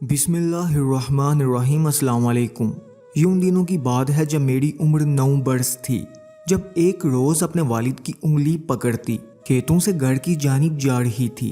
بسم اللہ الرحمن الرحیم۔ السلام علیکم۔ یہ ان دنوں کی بات ہے جب میری عمر 9 برس تھی، جب ایک روز اپنے والد کی انگلی پکڑتی کھیتوں سے گھر کی جانب جا رہی تھی۔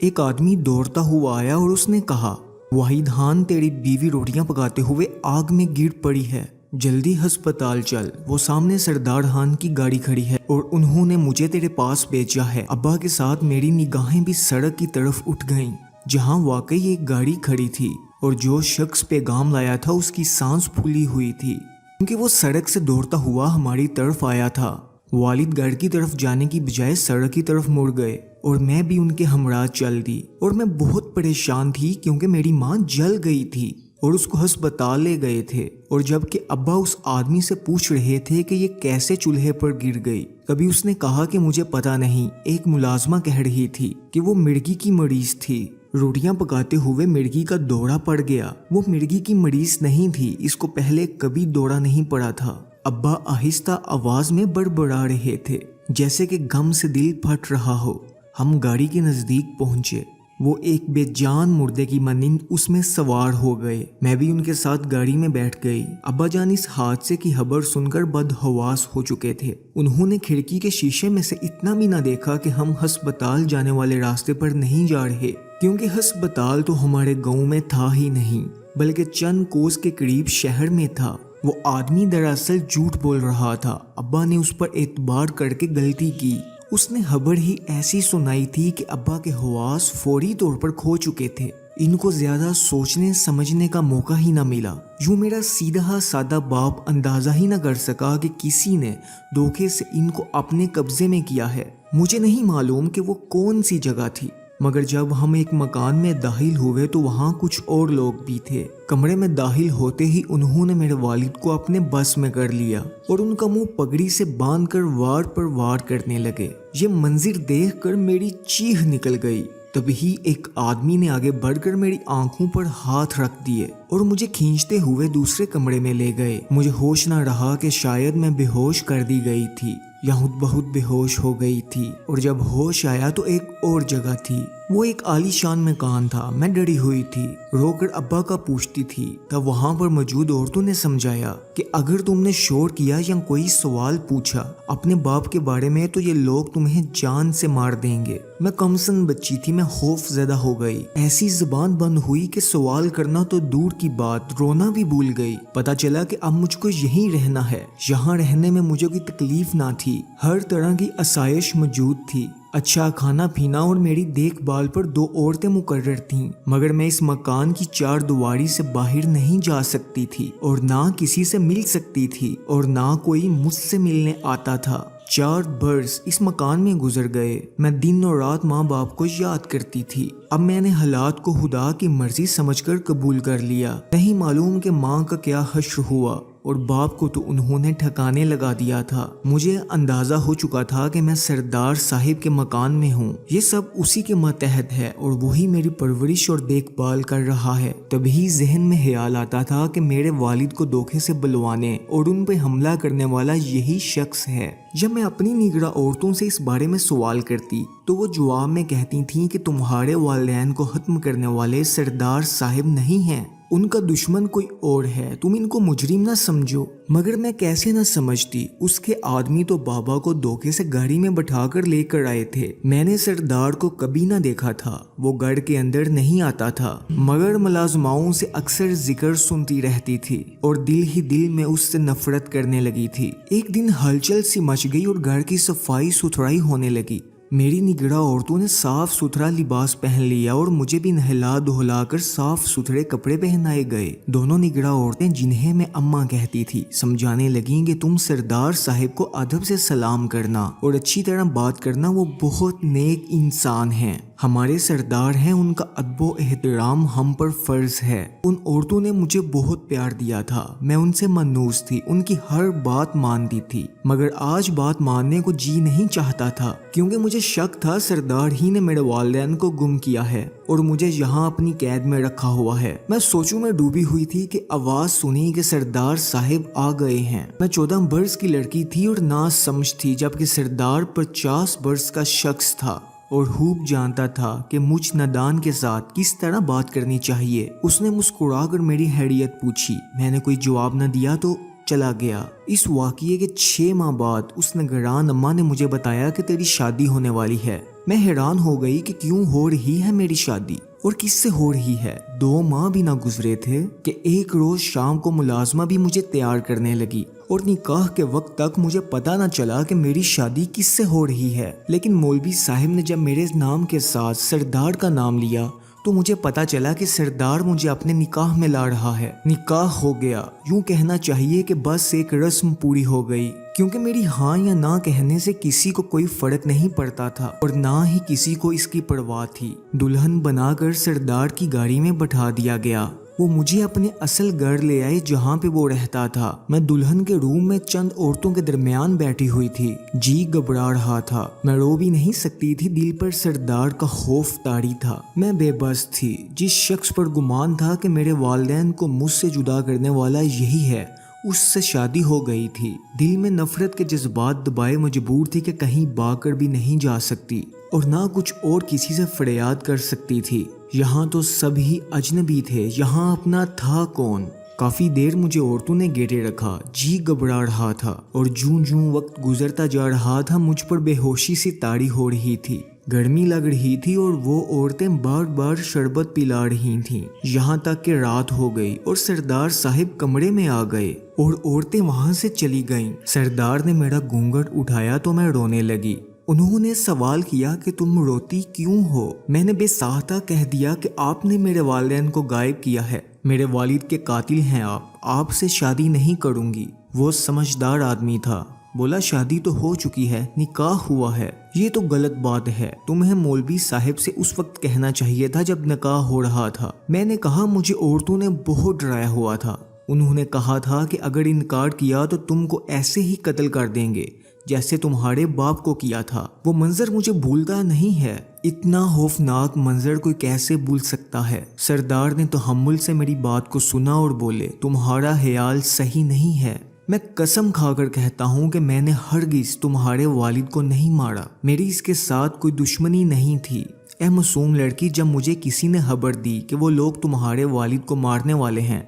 ایک آدمی دوڑتا ہوا آیا اور اس نے کہا، واحد خان، تیری بیوی روٹیاں پکاتے ہوئے آگ میں گر پڑی ہے، جلدی ہسپتال چل۔ وہ سامنے سردار خان کی گاڑی کھڑی ہے اور انہوں نے مجھے تیرے پاس بھیجا ہے۔ ابا کے ساتھ میری نگاہیں بھی سڑک کی طرف اٹھ گئیں جہاں واقعی ایک گاڑی کھڑی تھی، اور جو شخص پیغام لایا تھا اس کی سانس پھولی ہوئی تھی کیونکہ وہ سڑک سے دوڑتا ہوا ہماری طرف آیا تھا۔ والد گھر کی طرف جانے کی بجائے سڑک کی طرف مڑ گئے اور میں بھی ان کے ہمراہ چل دی، اور میں بہت پریشان تھی کیونکہ میری ماں جل گئی تھی اور اس کو ہسپتال لے گئے تھے، اور جب کہ ابا اس آدمی سے پوچھ رہے تھے کہ یہ کیسے چولہے پر گر گئی، کبھی اس نے کہا کہ مجھے پتا نہیں۔ ایک ملازمہ کہہ رہی تھی کہ وہ مرگی کی مریض تھی، روٹیاں پکاتے ہوئے مرگی کا دورہ پڑ گیا۔ وہ مرگی کی مریض نہیں تھی، اس کو پہلے کبھی دورہ نہیں پڑا تھا۔ ابا آہستہ آواز میں بڑبڑا رہے تھے جیسے کہ غم سے دل پھٹ رہا ہو۔ ہم گاڑی کے نزدیک پہنچے، وہ ایک بے جان مردے کی مانند اس میں سوار ہو گئے۔ میں بھی ان کے ساتھ گاڑی میں بیٹھ گئی۔ ابا جان اس حادثے کی خبر سن کر بدحواس ہو چکے تھے۔ انہوں نے کھڑکی کے شیشے میں سے اتنا بھی نہ دیکھا کہ ہم ہسپتال جانے والے راستے پر نہیں جا رہے، کیونکہ ہسپتال تو ہمارے گاؤں میں تھا ہی نہیں بلکہ چند کوس کے قریب شہر میں تھا۔ وہ آدمی دراصل جھوٹ بول رہا تھا۔ ابا نے اس پر اعتبار کر کے غلطی کی۔ اس نے خبر ہی ایسی سنائی تھی کہ ابا کے حواس فوری طور پر کھو چکے تھے۔ ان کو زیادہ سوچنے سمجھنے کا موقع ہی نہ ملا۔ یوں میرا سیدھا سادہ باپ اندازہ ہی نہ کر سکا کہ کسی نے دھوکے سے ان کو اپنے قبضے میں کیا ہے۔ مجھے نہیں معلوم کہ وہ کون سی جگہ تھی، مگر جب ہم ایک مکان میں داخل ہوئے تو وہاں کچھ اور لوگ بھی تھے۔ کمرے میں داخل ہوتے ہی انہوں نے میرے والد کو اپنے بس میں کر لیا اور ان کا منہ پگڑی سے باندھ کر وار پر وار کرنے لگے۔ یہ منظر دیکھ کر میری چیخ نکل گئی۔ تبھی ایک آدمی نے آگے بڑھ کر میری آنکھوں پر ہاتھ رکھ دیے اور مجھے کھینچتے ہوئے دوسرے کمرے میں لے گئے۔ مجھے ہوش نہ رہا کہ شاید میں بے ہوش کر دی گئی تھی یا خود بہت بے ہوش ہو گئی تھی، اور جب ہوش آیا تو ایک اور جگہ تھی۔ وہ ایک عالی شان مکان تھا۔ میں ڈری ہوئی تھی، رو کر ابا کا پوچھتی تھی۔ تب وہاں پر موجود عورتوں نے سمجھایا کہ اگر تم نے شور کیا یا کوئی سوال پوچھا اپنے باپ کے بارے میں تو یہ لوگ تمہیں جان سے مار دیں گے۔ میں کمسن بچی تھی، میں خوف زدہ ہو گئی۔ ایسی زبان بند ہوئی کہ سوال کرنا تو دور کی بات، رونا بھی بھول گئی۔ پتا چلا کہ اب مجھ کو یہیں رہنا ہے۔ یہاں رہنے میں مجھے کوئی تکلیف نہ تھی، ہر طرح کی آسائش موجود تھی، اچھا کھانا پینا، اور میری دیکھ بھال پر 2 عورتیں مقرر تھیں، مگر میں اس مکان کی 4 دیواری سے باہر نہیں جا سکتی تھی اور نہ کسی سے مل سکتی تھی اور نہ کوئی مجھ سے ملنے آتا تھا۔ 4 برس اس مکان میں گزر گئے۔ میں دن اور رات ماں باپ کو یاد کرتی تھی۔ اب میں نے حالات کو خدا کی مرضی سمجھ کر قبول کر لیا۔ نہیں معلوم کہ ماں کا کیا حشر ہوا اور باپ کو تو انہوں نے ٹھکانے لگا دیا تھا۔ مجھے اندازہ ہو چکا تھا کہ میں سردار صاحب کے مکان میں ہوں، یہ سب اسی کے ماتحت ہے اور وہی میری پرورش اور دیکھ بھال کر رہا ہے۔ تبھی ذہن میں خیال آتا تھا کہ میرے والد کو دھوکے سے بلوانے اور ان پہ حملہ کرنے والا یہی شخص ہے۔ جب میں اپنی نگراں عورتوں سے اس بارے میں سوال کرتی تو وہ جواب میں کہتی تھیں کہ تمہارے والدین کو ختم کرنے والے سردار صاحب نہیں ہیں، ان کا دشمن کوئی اور ہے، تم ان کو مجرم نہ سمجھو۔ مگر میں کیسے نہ سمجھتی، اس کے آدمی تو بابا کو دھوکے سے گاڑی میں بٹھا کر لے کر آئے تھے۔ میں نے سردار کو کبھی نہ دیکھا تھا، وہ گھر کے اندر نہیں آتا تھا، مگر ملازماؤں سے اکثر ذکر سنتی رہتی تھی اور دل ہی دل میں اس سے نفرت کرنے لگی تھی۔ ایک دن ہلچل سی مچ گئی اور گھر کی صفائی ستھرائی ہونے لگی۔ میری نگراں عورتوں نے صاف ستھرا لباس پہن لیا اور مجھے بھی نہلا دھلا کر صاف ستھرے کپڑے پہنائے گئے۔ دونوں نگراں عورتیں، جنہیں میں اماں کہتی تھی، سمجھانے لگیں کہ تم سردار صاحب کو ادب سے سلام کرنا اور اچھی طرح بات کرنا، وہ بہت نیک انسان ہیں، ہمارے سردار ہیں، ان کا ادب و احترام ہم پر فرض ہے۔ ان عورتوں نے مجھے بہت پیار دیا تھا، میں ان سے منوس تھی، ان کی ہر بات مانتی تھی، مگر آج بات ماننے کو جی نہیں چاہتا تھا کیونکہ مجھے شک تھا سردار ہی نے میرے والدین کو گم کیا ہے اور مجھے یہاں اپنی قید میں رکھا ہوا ہے۔ میں سوچوں میں ڈوبی ہوئی تھی کہ آواز سنی کہ سردار صاحب آ گئے ہیں۔ میں 14 برس کی لڑکی تھی اور نہ سمجھ تھی، جبکہ سردار 50 برس کا شخص تھا۔ اور خوب جانتا تھا کہ مجھ نادان کے ساتھ کس طرح بات کرنی چاہیے۔ اس نے مسکرا کر میری خیریت پوچھی۔ میں نے کوئی جواب نہ دیا تو چلا گیا۔ اس واقعے کے 6 ماہ بعد اس نگران اماں نے مجھے بتایا کہ تیری شادی ہونے والی ہے۔ میں حیران ہو گئی کہ کیوں ہو رہی ہے میری شادی اور کس سے ہو رہی ہے۔ 2 ماہ بھی نہ گزرے تھے کہ ایک روز شام کو ملازمہ بھی مجھے تیار کرنے لگی اور نکاح کے وقت تک مجھے پتہ نہ چلا کہ میری شادی کس سے ہو رہی ہے۔ لیکن مولوی صاحب نے جب میرے نام کے ساتھ سردار کا نام لیا تو مجھے پتا چلا کہ سردار مجھے اپنے نکاح میں لا رہا ہے۔ نکاح ہو گیا، یوں کہنا چاہیے کہ بس ایک رسم پوری ہو گئی، کیونکہ میری ہاں یا نہ کہنے سے کسی کو کوئی فرق نہیں پڑتا تھا اور نہ ہی کسی کو اس کی پرواہ تھی۔ دلہن بنا کر سردار کی گاڑی میں بٹھا دیا گیا۔ وہ مجھے اپنے اصل گھر لے آئے جہاں پہ وہ رہتا تھا۔ میں دلہن کے روم میں چند عورتوں کے درمیان بیٹھی ہوئی تھی۔ جی گھبرا رہا تھا، میں رو بھی نہیں سکتی تھی، دل پر سردار کا خوف طاری تھا۔ میں بے بس تھی۔ جس شخص پر گمان تھا کہ میرے والدین کو مجھ سے جدا کرنے والا یہی ہے، اس سے شادی ہو گئی تھی۔ دل میں نفرت کے جذبات دبائے مجبور تھی کہ کہیں با کر بھی نہیں جا سکتی اور نہ کچھ اور کسی سے فریاد کر سکتی تھی۔ یہاں تو سبھی اجنبی تھے، یہاں اپنا تھا کون؟ کافی دیر مجھے عورتوں نے گھیرے رکھا، جی گھبرا رہا تھا اور جوں جوں وقت گزرتا جا رہا تھا مجھ پر بے ہوشی سی طاری ہو رہی تھی۔ گرمی لگ رہی تھی اور وہ عورتیں بار بار شربت پلا رہی تھیں، یہاں تک کہ رات ہو گئی اور سردار صاحب کمرے میں آ گئے اور عورتیں وہاں سے چلی گئیں۔ سردار نے میرا گھونگھٹ اٹھایا تو میں رونے لگی۔ انہوں نے سوال کیا کہ تم روتی کیوں ہو؟ میں نے بے ساختہ کہہ دیا کہ آپ نے میرے والدین کو غائب کیا ہے، میرے والد کے قاتل ہیں آپ سے شادی نہیں کروں گی۔ وہ سمجھدار آدمی تھا، بولا شادی تو ہو چکی ہے، نکاح ہوا ہے۔ یہ تو غلط بات ہے، تمہیں مولوی صاحب سے اس وقت کہنا چاہیے تھا جب نکاح ہو رہا تھا۔ میں نے کہا مجھے عورتوں نے بہت ڈرایا ہوا تھا، انہوں نے کہا تھا کہ اگر انکار کیا تو تم کو ایسے ہی قتل کر دیں گے جیسے تمہارے باپ کو کیا تھا۔ وہ منظر مجھے بھولتا نہیں ہے، اتنا خوفناک منظر کوئی کیسے بھول سکتا ہے؟ سردار نے تحمل سے میری بات کو سنا اور بولے تمہارا خیال صحیح نہیں ہے۔ میں قسم کھا کر کہتا ہوں کہ میں نے ہرگز تمہارے والد کو نہیں مارا، میری اس کے ساتھ کوئی دشمنی نہیں تھی۔ اے معصوم لڑکی، جب مجھے کسی نے خبر دی کہ وہ لوگ تمہارے والد کو مارنے والے ہیں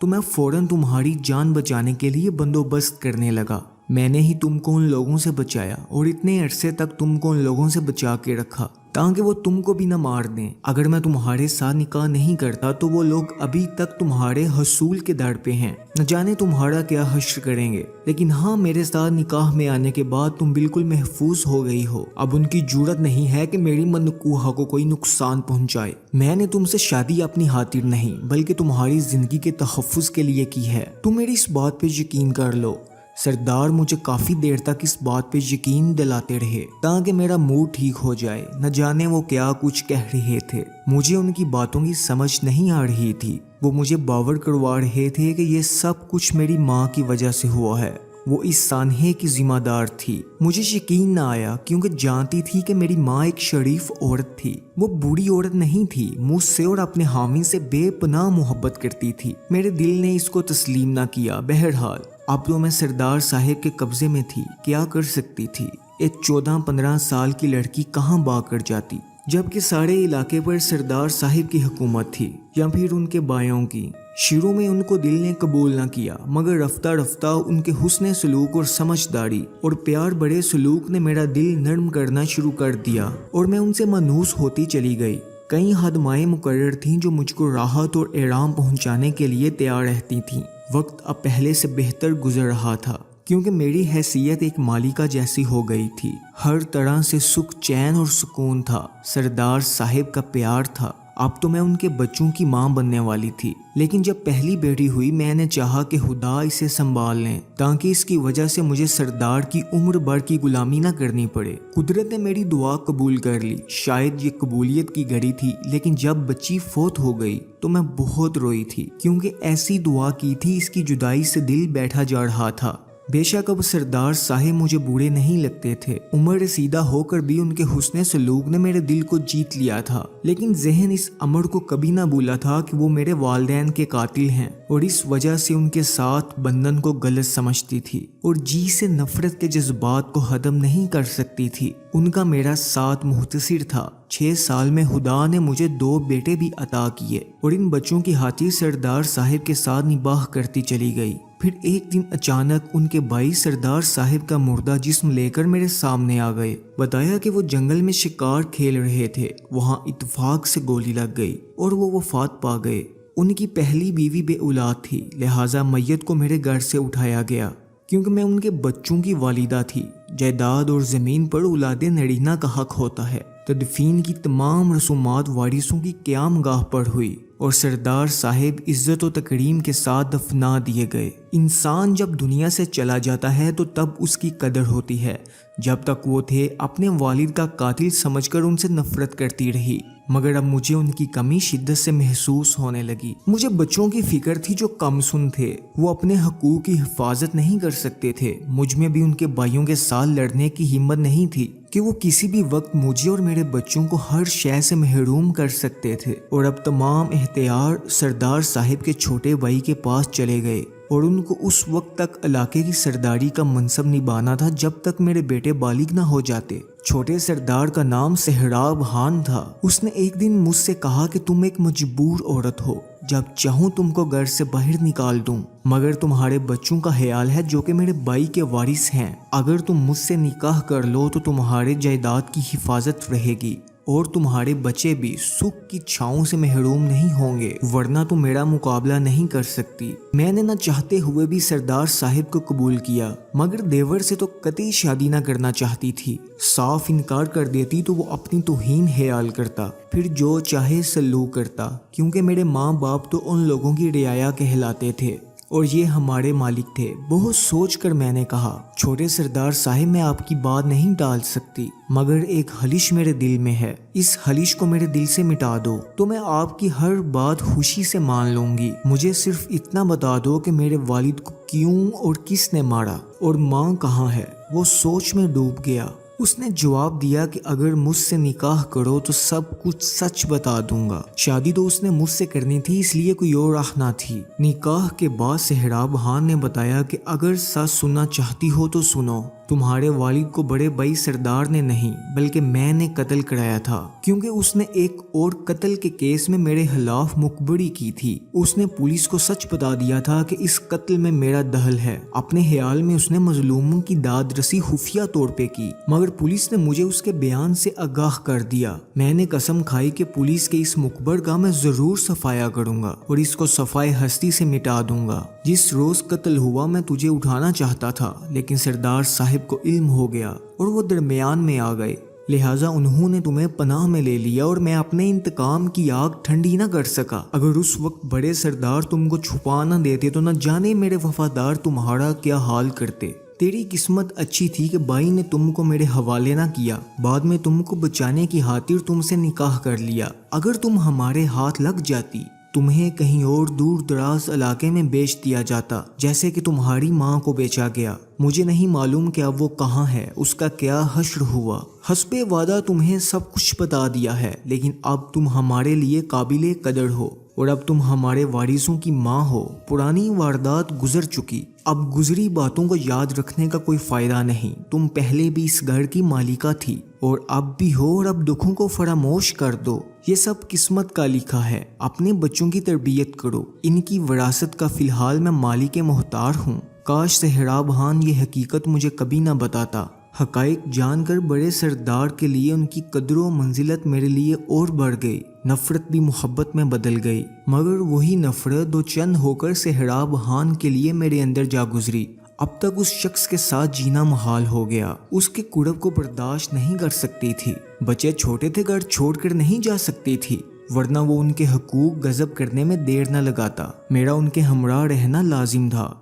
تو میں فوراً تمہاری جان بچانے کے لیے بندوبست کرنے لگا۔ میں نے ہی تم کو ان لوگوں سے بچایا اور اتنے عرصے تک تم کو ان لوگوں سے بچا کے رکھا تاکہ وہ تم کو بھی نہ مار دیں۔ اگر میں تمہارے ساتھ نکاح نہیں کرتا تو وہ لوگ ابھی تک تمہارے حصول کے در پہ ہیں، نہ جانے تمہارا کیا حشر کریں گے۔ لیکن ہاں، میرے ساتھ نکاح میں آنے کے بعد تم بالکل محفوظ ہو گئی ہو۔ اب ان کی جرات نہیں ہے کہ میری منقوحہ کو کوئی نقصان پہنچائے۔ میں نے تم سے شادی اپنی خاطر نہیں بلکہ تمہاری زندگی کے تحفظ کے لیے کی ہے، تم میری اس بات پہ یقین کر لو۔ سردار مجھے کافی دیر تک اس بات پہ یقین دلاتے رہے تاکہ میرا موڈ ٹھیک ہو جائے۔ نہ جانے وہ کیا کچھ کہہ رہے تھے، مجھے ان کی باتوں کی سمجھ نہیں آ رہی تھی۔ وہ مجھے باور کروا رہے تھے کہ یہ سب کچھ میری ماں کی وجہ سے ہوا ہے، وہ اس سانحے کی ذمہ دار تھی۔ مجھے یقین نہ آیا کیونکہ جانتی تھی کہ میری ماں ایک شریف عورت تھی، وہ بری عورت نہیں تھی، مجھ سے اور اپنے حامی سے بے پناہ محبت کرتی تھی۔ میرے دل نے اس کو تسلیم نہ کیا۔ بہرحال اب تو میں سردار صاحب کے قبضے میں تھی، کیا کر سکتی تھی؟ ایک 14-15 سال کی لڑکی کہاں بھاگ کر جاتی، جبکہ سارے علاقے پر سردار صاحب کی حکومت تھی یا پھر ان کے بایوں کی۔ شروع میں ان کو دل نے قبول نہ کیا، مگر رفتہ رفتہ ان کے حسن سلوک اور سمجھداری اور پیار بڑے سلوک نے میرا دل نرم کرنا شروع کر دیا اور میں ان سے مانوس ہوتی چلی گئی۔ کئی خادمائیں مقرر تھیں جو مجھ کو راحت اور آرام پہنچانے کے لیے تیار رہتی تھیں۔ وقت اب پہلے سے بہتر گزر رہا تھا کیونکہ میری حیثیت ایک مالکہ جیسی ہو گئی تھی۔ ہر طرح سے سکھ، چین اور سکون تھا۔ سردار صاحب کا پیار تھا۔ اب تو میں ان کے بچوں کی ماں بننے والی تھی۔ لیکن جب پہلی بیٹی ہوئی میں نے چاہا کہ خدا اسے سنبھال لیں تاکہ اس کی وجہ سے مجھے سردار کی عمر بھر کی غلامی نہ کرنی پڑے۔ قدرت نے میری دعا قبول کر لی۔ شاید یہ قبولیت کی گھڑی تھی، لیکن جب بچی فوت ہو گئی تو میں بہت روئی تھی کیونکہ ایسی دعا کی تھی، اس کی جدائی سے دل بیٹھا جا رہا تھا۔ بے شک اب سردار صاحب مجھے بوڑھے نہیں لگتے تھے، عمر سیدھا ہو کر بھی ان کے حسن سلوک نے میرے دل کو جیت لیا تھا، لیکن ذہن اس امر کو کبھی نہ بھولا تھا کہ وہ میرے والدین کے قاتل ہیں اور اس وجہ سے ان کے ساتھ بندھن کو غلط سمجھتی تھی اور جی سے نفرت کے جذبات کو ہضم نہیں کر سکتی تھی۔ ان کا میرا ساتھ مختصر تھا۔ 6 سال میں خدا نے مجھے 2 بیٹے بھی عطا کیے اور ان بچوں کی خاطر سردار صاحب کے ساتھ نباہ کرتی چلی گئی۔ پھر ایک دن اچانک ان کے بھائی سردار صاحب کا مردہ جسم لے کر میرے سامنے آ گئے۔ بتایا کہ وہ جنگل میں شکار کھیل رہے تھے، وہاں اتفاق سے گولی لگ گئی اور وہ وفات پا گئے۔ ان کی پہلی بیوی بے اولاد تھی، لہٰذا میت کو میرے گھر سے اٹھایا گیا کیونکہ میں ان کے بچوں کی والدہ تھی۔ جائیداد اور زمین پر اولاد نرینہ کا حق ہوتا ہے۔ تدفین کی تمام رسومات وارثوں کی قیام گاہ پر ہوئی اور سردار صاحب عزت و تکریم کے ساتھ دفنا دیے گئے۔ انسان جب دنیا سے چلا جاتا ہے تو تب اس کی قدر ہوتی ہے، جب تک وہ تھے اپنے والد کا قاتل سمجھ کر ان سے نفرت کرتی رہی، مگر اب مجھے ان کی کمی شدت سے محسوس ہونے لگی۔ مجھے بچوں کی فکر تھی جو کم سن تھے، وہ اپنے حقوق کی حفاظت نہیں کر سکتے تھے۔ مجھ میں بھی ان کے بھائیوں کے ساتھ لڑنے کی ہمت نہیں تھی کہ وہ کسی بھی وقت مجھے اور میرے بچوں کو ہر شے سے محروم کر سکتے تھے، اور اب تمام اختیار سردار صاحب کے چھوٹے بھائی کے پاس چلے گئے اور ان کو اس وقت تک علاقے کی سرداری کا منصب نبھانا تھا جب تک میرے بیٹے بالغ نہ ہو جاتے۔ چھوٹے سردار کا نام سہراب خان تھا۔ اس نے ایک دن مجھ سے کہا کہ تم ایک مجبور عورت ہو، جب چاہوں تم کو گھر سے باہر نکال دوں، مگر تمہارے بچوں کا خیال ہے جو کہ میرے بھائی کے وارث ہیں۔ اگر تم مجھ سے نکاح کر لو تو تمہارے جائیداد کی حفاظت رہے گی اور تمہارے بچے بھی سکھ کی چھاؤں سے محروم نہیں ہوں گے، ورنہ تم میرا مقابلہ نہیں کر سکتی۔ میں نے نہ چاہتے ہوئے بھی سردار صاحب کو قبول کیا، مگر دیور سے تو قطعی شادی نہ کرنا چاہتی تھی۔ صاف انکار کر دیتی تو وہ اپنی توہین خیال کرتا، پھر جو چاہے سلوک کرتا، کیونکہ میرے ماں باپ تو ان لوگوں کی رعایا کہلاتے تھے اور یہ ہمارے مالک تھے۔ بہت سوچ کر میں نے کہا، چھوٹے سردار صاحب میں آپ کی بات نہیں ٹال سکتی، مگر ایک خلش میرے دل میں ہے، اس خلش کو میرے دل سے مٹا دو تو میں آپ کی ہر بات خوشی سے مان لوں گی۔ مجھے صرف اتنا بتا دو کہ میرے والد کو کیوں اور کس نے مارا اور ماں کہاں ہے۔ وہ سوچ میں ڈوب گیا۔ اس نے جواب دیا کہ اگر مجھ سے نکاح کرو تو سب کچھ سچ بتا دوں گا۔ شادی تو اس نے مجھ سے کرنی تھی، اس لیے کوئی اور راہ نہ تھی۔ نکاح کے بعد سہراب خان نے بتایا کہ اگر سچ سننا چاہتی ہو تو سنو، تمہارے والد کو بڑے بھائی سردار نے نہیں بلکہ میں نے قتل کرایا تھا، کیونکہ اس نے ایک اور قتل کے کیس میں میرے خلاف مخبری کی تھی۔ اس نے پولیس کو سچ بتا دیا تھا کہ اس قتل میں میرا دخل ہے۔ اپنے خیال میں اس نے مظلوموں کی داد رسی خفیہ طور پہ کی، مگر پولیس نے مجھے اس کے بیان سے آگاہ کر دیا۔ میں نے قسم کھائی کہ پولیس کے اس مخبر کا میں ضرور صفایا کروں گا اور اس کو صفائے ہستی سے مٹا دوں گا۔ جس روز قتل ہوا میں تجھے اٹھانا چاہتا تھا، لیکن سردار صاحب کو علم ہو گیا اور وہ درمیان میں آ گئے، لہٰذا انہوں نے تمہیں پناہ میں لے لیا اور میں اپنے انتقام کی آگ ٹھنڈی نہ کر سکا۔ اگر اس وقت بڑے سردار تم کو چھپا نہ دیتے تو نہ جانے میرے وفادار تمہارا کیا حال کرتے۔ تیری قسمت اچھی تھی کہ بھائی نے تم کو میرے حوالے نہ کیا، بعد میں تم کو بچانے کی خاطر تم سے نکاح کر لیا۔ اگر تم ہمارے ہاتھ لگ جاتی تمہیں کہیں اور دور دراز علاقے میں بیچ دیا جاتا، جیسے کہ تمہاری ماں کو بیچا گیا۔ مجھے نہیں معلوم کہ اب وہ کہاں ہے، اس کا کیا حشر ہوا۔ حسب وعدہ تمہیں سب کچھ بتا دیا ہے، لیکن اب تم ہمارے لیے قابل قدر ہو اور اب تم ہمارے وارثوں کی ماں ہو۔ پرانی واردات گزر چکی، اب گزری باتوں کو یاد رکھنے کا کوئی فائدہ نہیں۔ تم پہلے بھی اس گھر کی مالکہ تھی اور اب بھی ہو، اور اب دکھوں کو فراموش کر دو۔ یہ سب قسمت کا لکھا ہے۔ اپنے بچوں کی تربیت کرو، ان کی وراثت کا فی الحال میں مالک مختار ہوں۔ کاش سہراب خان یہ حقیقت مجھے کبھی نہ بتاتا۔ حقائق جان کر بڑے سردار کے لیے ان کی قدر و منزلت میرے لیے اور بڑھ گئی، نفرت بھی محبت میں بدل گئی، مگر وہی نفرت دو چند ہو کر سہراب خان کے لیے میرے اندر جا گزری۔ اب تک اس شخص کے ساتھ جینا محال ہو گیا، اس کے قرب کو برداشت نہیں کر سکتی تھی۔ بچے چھوٹے تھے، گھر چھوڑ کر نہیں جا سکتی تھی، ورنہ وہ ان کے حقوق غصب کرنے میں دیر نہ لگاتا۔ میرا ان کے ہمراہ رہنا لازم تھا۔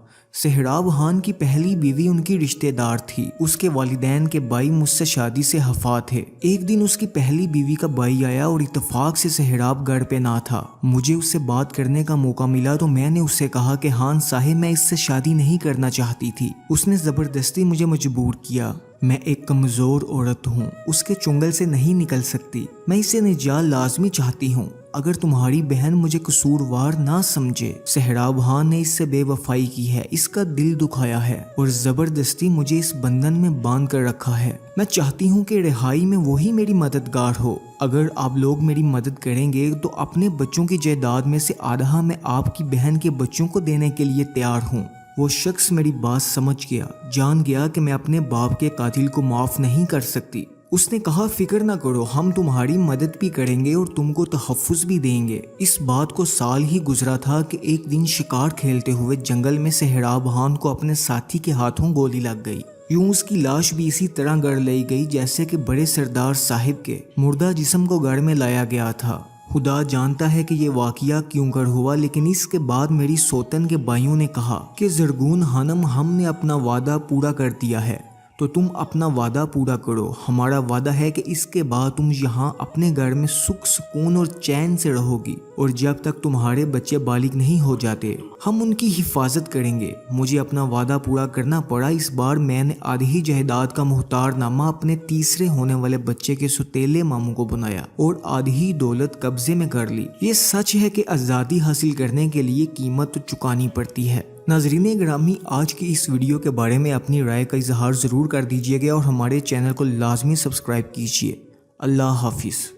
سہراب خان کی پہلی بیوی ان کی رشتہ دار تھی۔ اس کے والدین کے بھائی مجھ سے شادی سے خفا تھے۔ ایک دن اس کی پہلی بیوی کا بھائی آیا اور اتفاق سے سہراب گھر پہ نہ تھا۔ مجھے اس سے بات کرنے کا موقع ملا تو میں نے اس سے کہا کہ خان صاحب میں اس سے شادی نہیں کرنا چاہتی تھی۔ اس نے زبردستی مجھے مجبور کیا۔ میں ایک کمزور عورت ہوں، اس کے چنگل سے نہیں نکل سکتی۔ میں اسے نجات لازمی چاہتی ہوں، اگر تمہاری بہن مجھے قصوروار نہ سمجھے۔ سہراب خان نے اس سے بے وفائی کی ہے، اس کا دل دکھایا ہے اور زبردستی مجھے اس بندھن میں باندھ کر رکھا ہے۔ میں چاہتی ہوں کہ رہائی میں وہی میری مددگار ہو۔ اگر آپ لوگ میری مدد کریں گے تو اپنے بچوں کی جائیداد میں سے آدھا میں آپ کی بہن کے بچوں کو دینے کے لیے تیار ہوں۔ وہ شخص میری بات سمجھ گیا، جان گیا کہ میں اپنے باپ کے قاتل کو معاف نہیں کر سکتی۔ اس نے کہا فکر نہ کرو، ہم تمہاری مدد بھی کریں گے اور تم کو تحفظ بھی دیں گے۔ اس بات کو سال ہی گزرا تھا کہ ایک دن شکار کھیلتے ہوئے جنگل میں سہراب خان کو اپنے ساتھی کے ہاتھوں گولی لگ گئی۔ یوں اس کی لاش بھی اسی طرح گڑ لی گئی جیسے کہ بڑے سردار صاحب کے مردہ جسم کو گڑھ میں لایا گیا تھا۔ خدا جانتا ہے کہ یہ واقعہ کیوں کر ہوا، لیکن اس کے بعد میری سوتن کے بھائیوں نے کہا کہ زرگون خانم ہم نے اپنا وعدہ پورا کر دیا ہے تو تم اپنا وعدہ پورا کرو۔ ہمارا وعدہ ہے کہ اس کے بعد تم یہاں اپنے گھر میں سکھ سکون اور چین سے رہو گی، اور جب تک تمہارے بچے بالغ نہیں ہو جاتے ہم ان کی حفاظت کریں گے۔ مجھے اپنا وعدہ پورا کرنا پڑا۔ اس بار میں نے آدھی جائیداد کا مختار نامہ اپنے تیسرے ہونے والے بچے کے ستیلے ماموں کو بنایا اور آدھی دولت قبضے میں کر لی۔ یہ سچ ہے کہ آزادی حاصل کرنے کے لیے قیمت چکانی پڑتی ہے۔ ناظرین گرامی، آج کی اس ویڈیو کے بارے میں اپنی رائے کا اظہار ضرور کر دیجیے گا اور ہمارے چینل کو لازمی سبسکرائب کیجیے۔ اللہ حافظ۔